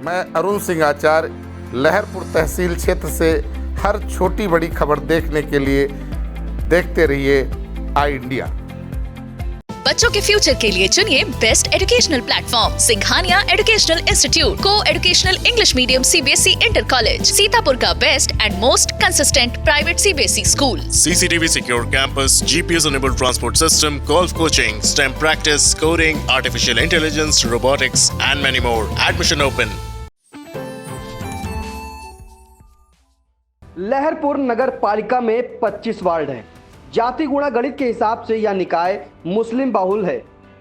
मैं अरुण सिंह आचार्य लहरपुर तहसील क्षेत्र से हर छोटी बड़ी खबर देखने के लिए देखते रहिए आई इंडिया। बच्चों के फ्यूचर के लिए चुनिए best educational platform Singhania educational institute को educational English medium CBSE inter college Sitapur का best and most consistent private CBSE school. CCTV secure campus, GPS enabled transport system, golf coaching, STEM practice, coding, artificial intelligence, robotics and many more. Admission open. Laharpur नगर पालिका में 25 ward हैं। जाति गुणा गणित के हिसाब से यह निकाय मुस्लिम बाहुल है।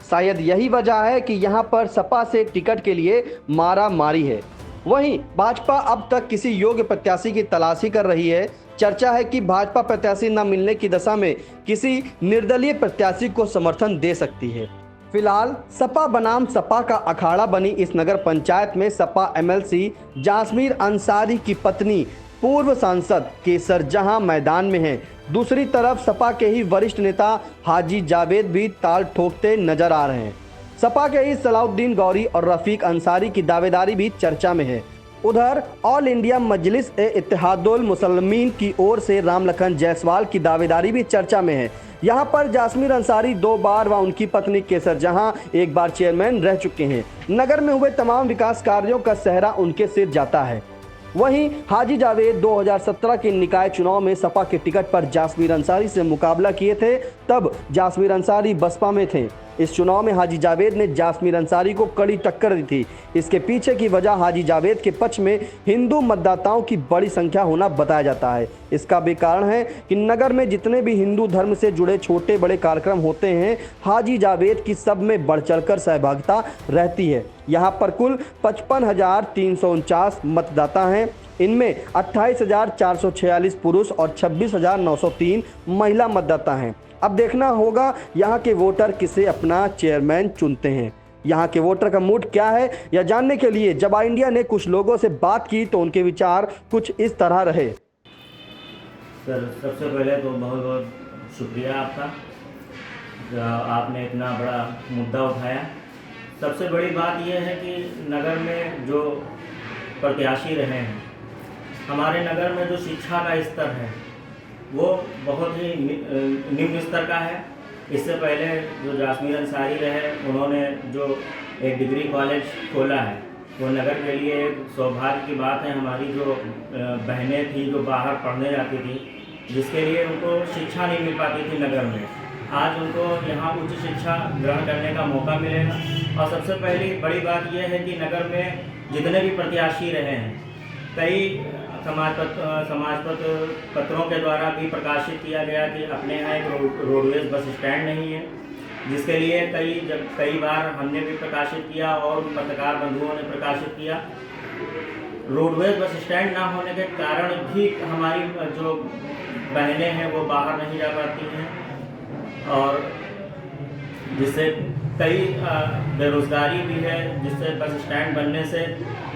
शायद यही वजह है कि यहां पर सपा से टिकट के लिए मारा मारी है। वहीं भाजपा अब तक किसी योग्य प्रत्याशी की तलाशी कर रही है। चर्चा है कि भाजपा प्रत्याशी न मिलने की दशा में किसी निर्दलीय प्रत्याशी को समर्थन दे सकती है। फिलहाल सपा बनाम सपा का अखाड़ा बनी इस नगर पंचायत में सपा MLC जासमीर अंसारी की पत्नी पूर्व सांसद केसर जहां मैदान में हैं। दूसरी तरफ सपा के ही वरिष्ठ नेता हाजी जावेद भी ताल ठोकते नजर आ रहे हैं। सपा के ही सलाउद्दीन गौरी और रफीक अंसारी की दावेदारी भी चर्चा में है। उधर ऑल इंडिया मजलिस ए इत्तेहादुल मुसलमीन की ओर से रामलखन जायसवाल की दावेदारी भी चर्चा में है। यहाँ पर जासमीर अंसारी 2 बार व उनकी पत्नी केसर जहां 1 बार चेयरमैन रह चुके हैं। नगर में हुए तमाम विकास कार्यों का सेहरा उनके सिर जाता है। वहीं हाजी जावेद 2017 के निकाय चुनाव में सपा के टिकट पर जासमीर अंसारी से मुकाबला किए थे, तब जासमीर अंसारी बसपा में थे। इस चुनाव में हाजी जावेद ने जासमीर अंसारी को कड़ी टक्कर दी थी। इसके पीछे की वजह हाजी जावेद के पक्ष में हिंदू मतदाताओं की बड़ी संख्या होना बताया जाता है। इसका भी कारण है कि नगर में जितने भी हिंदू धर्म से जुड़े छोटे बड़े कार्यक्रम होते हैं, हाजी जावेद की सब में बढ़ चढ़कर सहभागिता रहती है। यहाँ पर कुल 55,349 मतदाता हैं। इनमें 28,446 पुरुष और 26,903 महिला मतदाता हैं। अब देखना होगा यहाँ के वोटर किसे अपना चेयरमैन चुनते हैं। यहाँ के वोटर का मूड क्या है, यह जानने के लिए जब आई इंडिया ने कुछ लोगों से बात की तो उनके विचार कुछ इस तरह रहे। सर, सबसे पहले तो बहुत बहुत शुक्रिया आपका, आपने इतना बड़ा मुद्दा उठाया। सबसे बड़ी बात यह है कि नगर में जो प्रत्याशी रहे हैं, हमारे नगर में जो शिक्षा का स्तर है वो बहुत ही निम्न स्तर का है। इससे पहले जो जासमीर अंसारी रहे, उन्होंने जो एक डिग्री कॉलेज खोला है, वो नगर के लिए एक सौभाग्य की बात है। हमारी जो बहनें थी जो बाहर पढ़ने जाती थी, जिसके लिए उनको शिक्षा नहीं मिल पाती थी नगर में, आज उनको यहाँ उच्च शिक्षा ग्रहण करने का मौका मिलेगा। और सबसे पहली बड़ी बात यह है कि नगर में जितने भी प्रत्याशी रहे हैं, कई समाज पत्रों के द्वारा भी प्रकाशित किया गया कि अपने यहाँ एक रोडवेज बस स्टैंड नहीं है, जिसके लिए कई बार हमने भी प्रकाशित किया और पत्रकार बंधुओं ने प्रकाशित किया। रोडवेज बस स्टैंड ना होने के कारण भी हमारी जो बहनें हैं वो बाहर नहीं जा पाती हैं, और जिससे कई बेरोज़गारी भी है, जिससे बस स्टैंड बनने से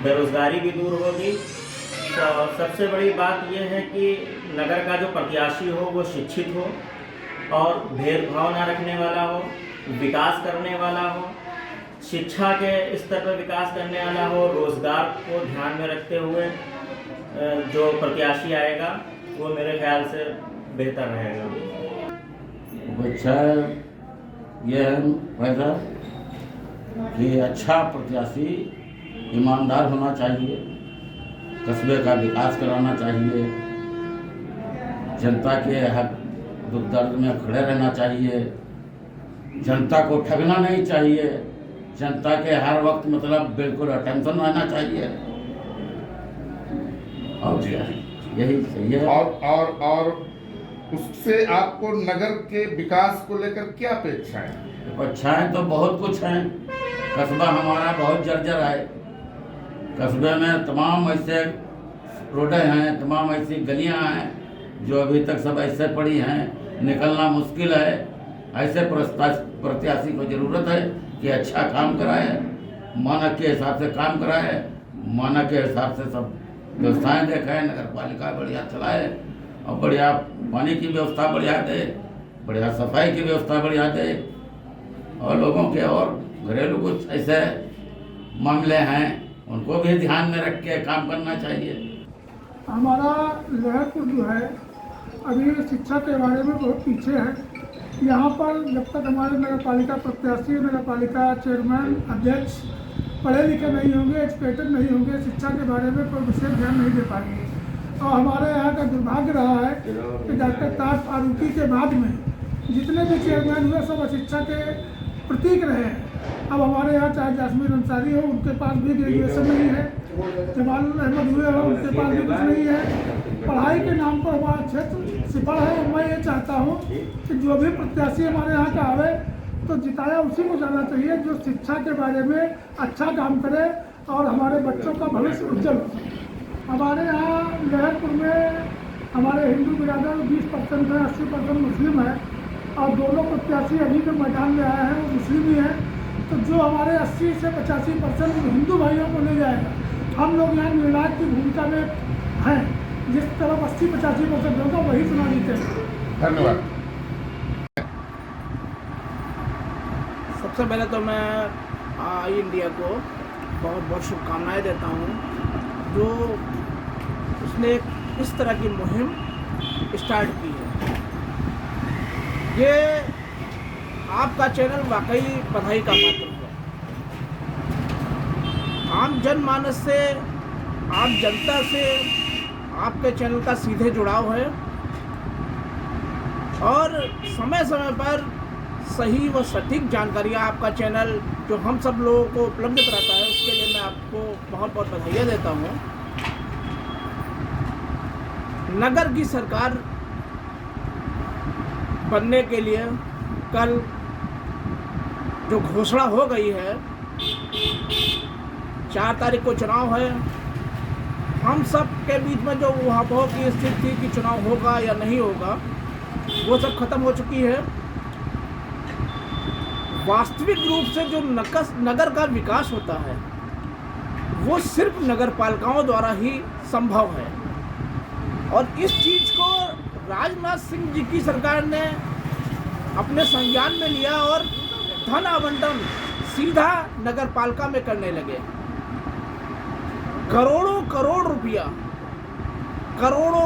बेरोज़गारी भी दूर होगी। तो सबसे बड़ी बात यह है कि नगर का जो प्रत्याशी हो वो शिक्षित हो और भेदभाव ना रखने वाला हो, विकास करने वाला हो, शिक्षा के स्तर पर विकास करने वाला हो, रोज़गार को ध्यान में रखते हुए जो प्रत्याशी आएगा वो मेरे ख्याल से बेहतर रहेगा। अच्छा यह है फायदा कि अच्छा प्रत्याशी ईमानदार होना चाहिए, कस्बे का विकास कराना चाहिए, जनता के हक दुख दर्द में खड़े रहना चाहिए, जनता को ठगना नहीं चाहिए, जनता के हर वक्त मतलब बिल्कुल अटेंशन रहना चाहिए। और यही सही है। और उससे आपको नगर के विकास को लेकर क्या अपेक्षाएं? अपेक्षाएं तो बहुत कुछ हैं। कस्बा हमारा बहुत जर्जर है। कस्बे में तमाम ऐसे रोडें हैं, तमाम ऐसी गलियां हैं जो अभी तक सब ऐसे पड़ी हैं, निकलना मुश्किल है। ऐसे प्रत्याशी को ज़रूरत है कि अच्छा काम कराए, मानक के हिसाब से काम कराए, मानक के हिसाब से सब व्यवस्थाएं देखें, नगर पालिका बढ़िया चलाए और बढ़िया पानी की व्यवस्था बढ़िया दे, बढ़िया सफाई की व्यवस्था बढ़िया दे, और लोगों के और घरेलू कुछ ऐसे मामले हैं उनको भी ध्यान में रख के काम करना चाहिए। हमारा लहरपुर जो है अभी शिक्षा के बारे में बहुत पीछे है। यहाँ पर जब तक हमारे नगर पालिका प्रत्याशी, नगर पालिका चेयरमैन, अध्यक्ष पढ़े लिखे नहीं होंगे, एजुकेटेड नहीं होंगे, शिक्षा के बारे में कोई विशेष ध्यान नहीं दे पाएंगे। और हमारे यहाँ का दुर्भाग्य रहा है कि डॉक्टर ताज फारूकी के बाद में जितने भी चेयरमैन हुए सब अशिक्षा के प्रतीक रहे हैं। अब हमारे यहाँ चाहे जासमीन अंसारी हो, उनके पास भी ग्रेजुएशन नहीं है, जमाल अहमद हुए हो, उनके पास भी कुछ नहीं है। पढ़ाई के नाम पर हमारा क्षेत्र सिफल है। और मैं ये चाहता हूँ कि जो भी प्रत्याशी हमारे यहाँ का आवे तो जिताया उसी को जाना चाहिए जो शिक्षा के बारे में अच्छा काम करे और हमारे बच्चों का भविष्य उज्जवल हो। हमारे यहाँ लहरपुर में हमारे हिंदू बिरादर 20% है, 80% मुस्लिम है और दोनों प्रत्याशी अभी जो मैदान में आए हैं वो मुस्लिम ही हैं। तो जो हमारे 80 से 85% हिंदू भाइयों को ले जाएगा। हम लोग यहाँ निर्णायक की भूमिका में हैं। जिस तरफ 80-85% होगा वही चुनाव जीतेगा। धन्यवाद। सबसे पहले तो मैं आई इंडिया को बहुत बहुत शुभकामनाएं देता हूँ जो उसने इस तरह की मुहिम स्टार्ट की है। ये आपका चैनल वाकई बधाई का पात्र है। आम जनमानस से, आम जनता से आपके चैनल का सीधे जुड़ाव है और समय समय पर सही व सटीक जानकारियाँ आपका चैनल जो हम सब लोगों को उपलब्ध कराता है, उसके लिए मैं आपको बहुत बहुत बधाइयाँ देता हूँ। नगर की सरकार बनने के लिए कल जो घोषणा हो गई है, 4 तारीख को चुनाव है। हम सब के बीच में जो ऊहापोह की स्थिति थी कि चुनाव होगा या नहीं होगा, वो सब खत्म हो चुकी है। वास्तविक रूप से जो नगर का विकास होता है वो सिर्फ नगर पालिकाओं द्वारा ही संभव है और इस चीज़ को राजनाथ सिंह जी की सरकार ने अपने संज्ञान में लिया और धन आवंटन सीधा नगर पालिका में करने लगे। करोड़ों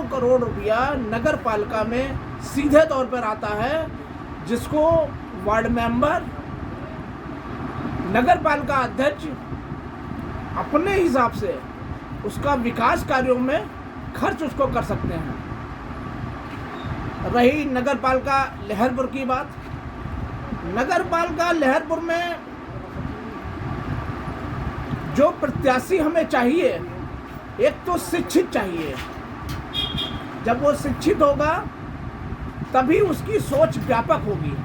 करोड़ रुपया नगर पालिका में सीधे तौर पर आता है, जिसको वार्ड मेंबर, नगर पालिका अध्यक्ष अपने हिसाब से उसका विकास कार्यों में खर्च उसको कर सकते हैं। रही नगर पालिका लहरपुर की बात, नगर पालिका लहरपुर में जो प्रत्याशी हमें चाहिए, एक तो शिक्षित चाहिए। जब वो शिक्षित होगा तभी उसकी सोच व्यापक होगी।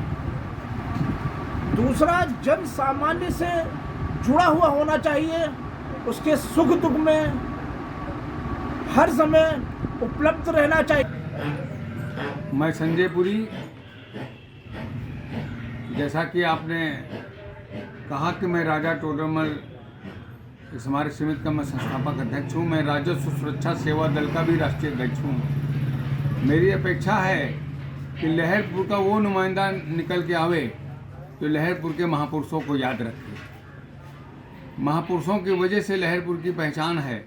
दूसरा, जन सामान्य से जुड़ा हुआ होना चाहिए, उसके सुख दुख में हर समय उपलब्ध रहना चाहिए। मैं संजय पुरी, जैसा कि आपने कहा कि मैं राजा टोडरमल हमारे समिति का मैं संस्थापक अध्यक्ष हूँ। मैं राजस्व सुरक्षा सेवा दल का भी राष्ट्रीय अध्यक्ष हूँ। मेरी अपेक्षा है कि लहरपुर का वो नुमाइंदा निकल के आवे जो लहरपुर के महापुरुषों को याद रखे। महापुरुषों की वजह से लहरपुर की पहचान है।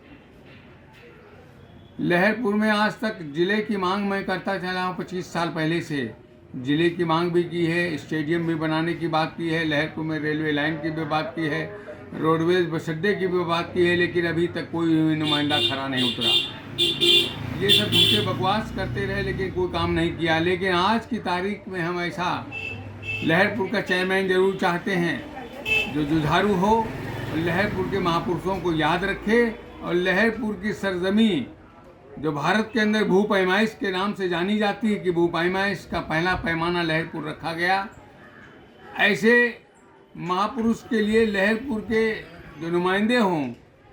लहरपुर में आज तक जिले की मांग मैं करता चला हूँ 25 साल पहले से। जिले की मांग भी की है, स्टेडियम भी बनाने की बात की है, लहरपुर में रेलवे लाइन की भी बात की है, रोडवेज बस अड्डे की भी बात की है, लेकिन अभी तक कोई नुमाइंदा खरा नहीं उतरा। ये सब झूठे बकवास करते रहे लेकिन कोई काम नहीं किया। लेकिन आज की तारीख में हम ऐसा लहरपुर का चेयरमैन जरूर चाहते हैं जो जुझारू हो, लहरपुर के महापुरुषों को याद रखे और लहरपुर की सरजमी जो भारत के अंदर भू पैमाइश के नाम से जानी जाती है कि भू पैमाइश का पहला पैमाना लहरपुर रखा गया, ऐसे महापुरुष के लिए लहरपुर के जो नुमाइंदे हों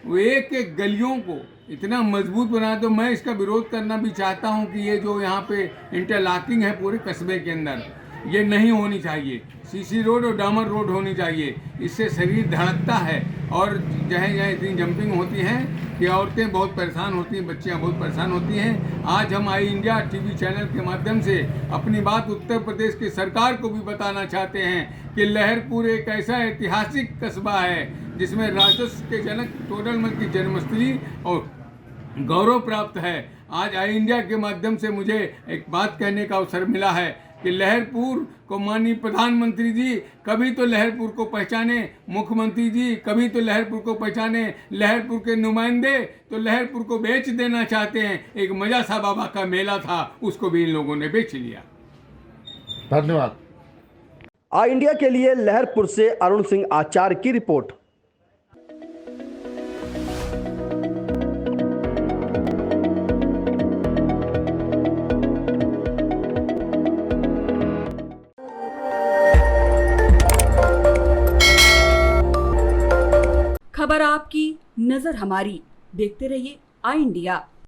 वो एक एक गलियों को इतना मजबूत बना। तो मैं इसका विरोध करना भी चाहता हूं कि ये जो यहाँ पे इंटरलॉकिंग है पूरे कस्बे के अंदर, ये नहीं होनी चाहिए। सीसी रोड और डामर रोड होनी चाहिए। इससे शरीर धड़कता है और जहाँ जहाँ इतनी जंपिंग होती हैं कि औरतें बहुत परेशान होती हैं, बच्चियाँ बहुत परेशान होती हैं। आज हम आई इंडिया टीवी चैनल के माध्यम से अपनी बात उत्तर प्रदेश की सरकार को भी बताना चाहते हैं कि लहरपुर एक ऐसा ऐतिहासिक कस्बा है जिसमें राजस्व के जनक तोडरमल की जन्मस्थली और गौरव प्राप्त है। आज आई इंडिया के माध्यम से मुझे एक बात कहने का अवसर मिला है कि लहरपुर को माननीय प्रधानमंत्री जी कभी तो लहरपुर को पहचाने, मुख्यमंत्री जी कभी तो लहरपुर को पहचाने, लहरपुर के नुमाइंदे तो लहरपुर को बेच देना चाहते हैं। एक मजासा बाबा का मेला था, उसको भी इन लोगों ने बेच लिया। धन्यवाद। आई इंडिया के लिए लहरपुर से अरुण सिंह आचार्य की रिपोर्ट। खबर आपकी, नजर हमारी। देखते रहिए आई इंडिया।